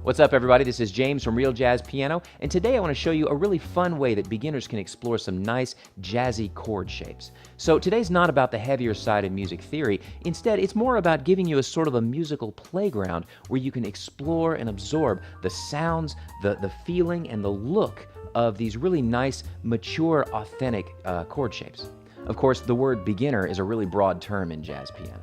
What's up, everybody? This is James from Real Jazz Piano, and today I want to show you a really fun way that beginners can explore some nice jazzy chord shapes. So today's not about the heavier side of music theory. Instead, it's more about giving you a sort of a musical playground where you can explore and absorb the sounds, the feeling, and the look of these really nice, mature, authentic chord shapes. Of course, the word beginner is a really broad term in jazz piano.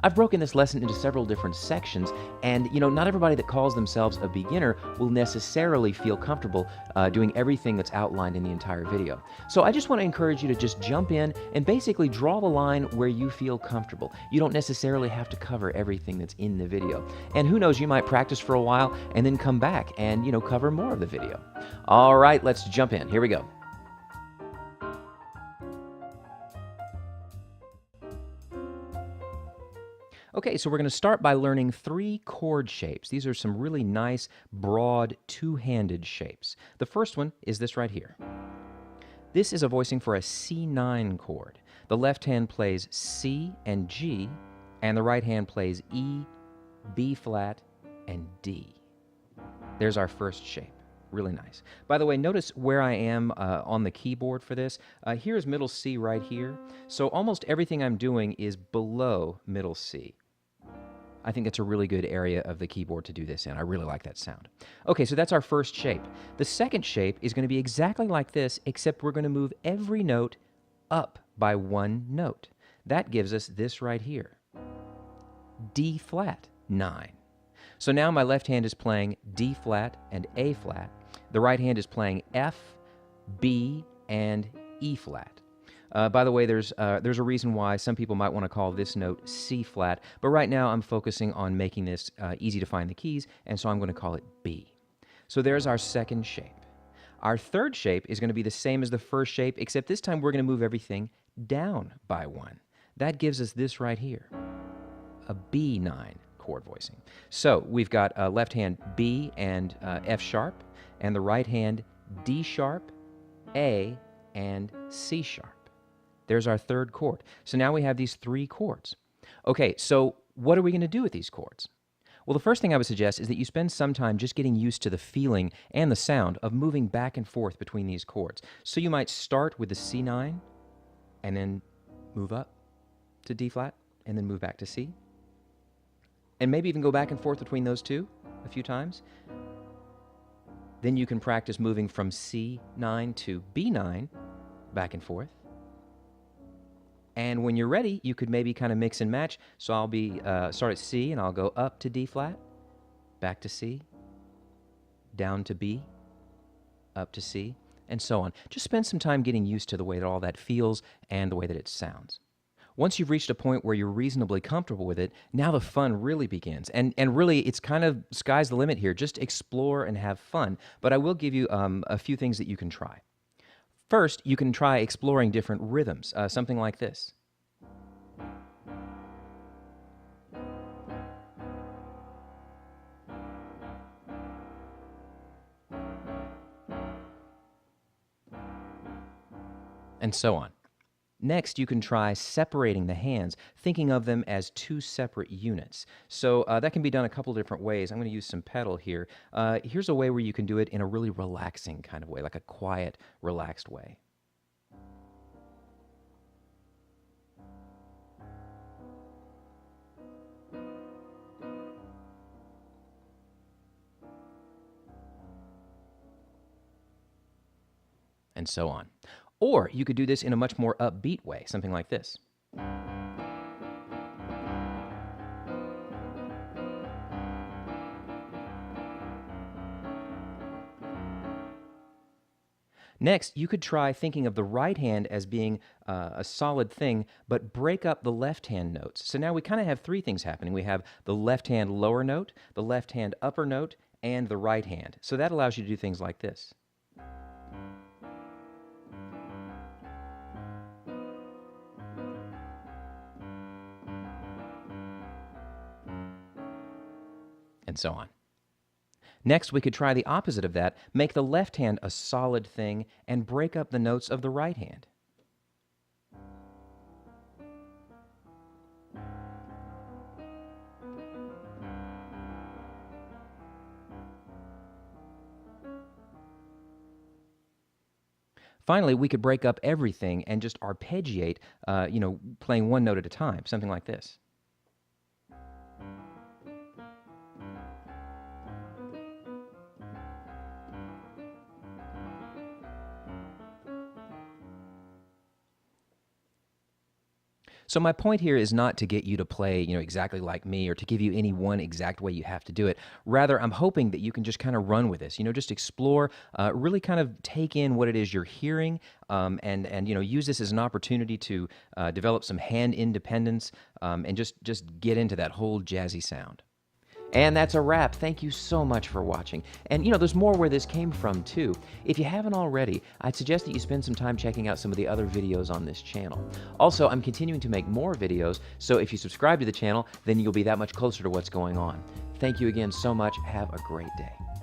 I've broken this lesson into several different sections, and not everybody that calls themselves a beginner will necessarily feel comfortable doing everything that's outlined in the entire video. So I just want to encourage you to just jump in and basically draw the line where you feel comfortable. You don't necessarily have to cover everything that's in the video. And who knows, you might practice for a while and then come back and cover more of the video. All right, let's jump in. Here we go. Okay, so we're going to start by learning 3 chord shapes. These are some really nice, broad, two-handed shapes. The first one is this right here. This is a voicing for a C9 chord. The left hand plays C and G, and the right hand plays E, B flat, and D. There's our first shape. Really nice. By the way, notice where I am on the keyboard for this. Here's middle C right here. So almost everything I'm doing is below middle C. I think that's a really good area of the keyboard to do this in. I really like that sound. Okay, so that's our first shape. The second shape is going to be exactly like this, except we're going to move every note up by 1 note. That gives us this right here. D flat 9. So now my left hand is playing D flat and A flat. The right hand is playing F, B, and E flat. By the way, there's a reason why some people might want to call this note C flat, but right now I'm focusing on making this easy to find the keys, and so I'm going to call it B. So there's our second shape. Our third shape is going to be the same as the first shape, except this time we're going to move everything down by 1. That gives us this right here, a B9 chord voicing. So we've got left hand B and F sharp, and the right hand D sharp, A, and C sharp. There's our third chord. So now we have these 3 chords. Okay, so what are we going to do with these chords? Well, the first thing I would suggest is that you spend some time just getting used to the feeling and the sound of moving back and forth between these chords. So you might start with the C9 and then move up to D flat and then move back to C. And maybe even go back and forth between those two a few times. Then you can practice moving from C9 to B9 back and forth. And when you're ready, you could maybe kind of mix and match. So I'll be start at C, and I'll go up to D flat, back to C, down to B, up to C, and so on. Just spend some time getting used to the way that all that feels and the way that it sounds. Once you've reached a point where you're reasonably comfortable with it, now the fun really begins. And really, it's kind of sky's the limit here. Just explore and have fun. But I will give you a few things that you can try. First, you can try exploring different rhythms, something like this. And so on. Next, you can try separating the hands, thinking of them as 2 separate units. So that can be done a couple different ways. I'm going to use some pedal here. Here's a way where you can do it in a really relaxing kind of way, like a quiet, relaxed way. And so on. Or you could do this in a much more upbeat way, something like this. Next, you could try thinking of the right hand as being a solid thing, but break up the left hand notes. So now we kind of have 3 things happening. We have the left hand lower note, the left hand upper note, and the right hand. So that allows you to do things like this. And so on. Next, we could try the opposite of that, make the left hand a solid thing, and break up the notes of the right hand. Finally, we could break up everything and just arpeggiate, playing one note at a time, something like this. So my point here is not to get you to play, exactly like me or to give you any one exact way you have to do it. Rather, I'm hoping that you can just kind of run with this, just explore, really kind of take in what it is you're hearing, and use this as an opportunity to develop some hand independence, and just get into that whole jazzy sound. And that's a wrap. Thank you so much for watching. And there's more where this came from too. If you haven't already, I'd suggest that you spend some time checking out some of the other videos on this channel. Also, I'm continuing to make more videos, so if you subscribe to the channel, then you'll be that much closer to what's going on. Thank you again so much. Have a great day.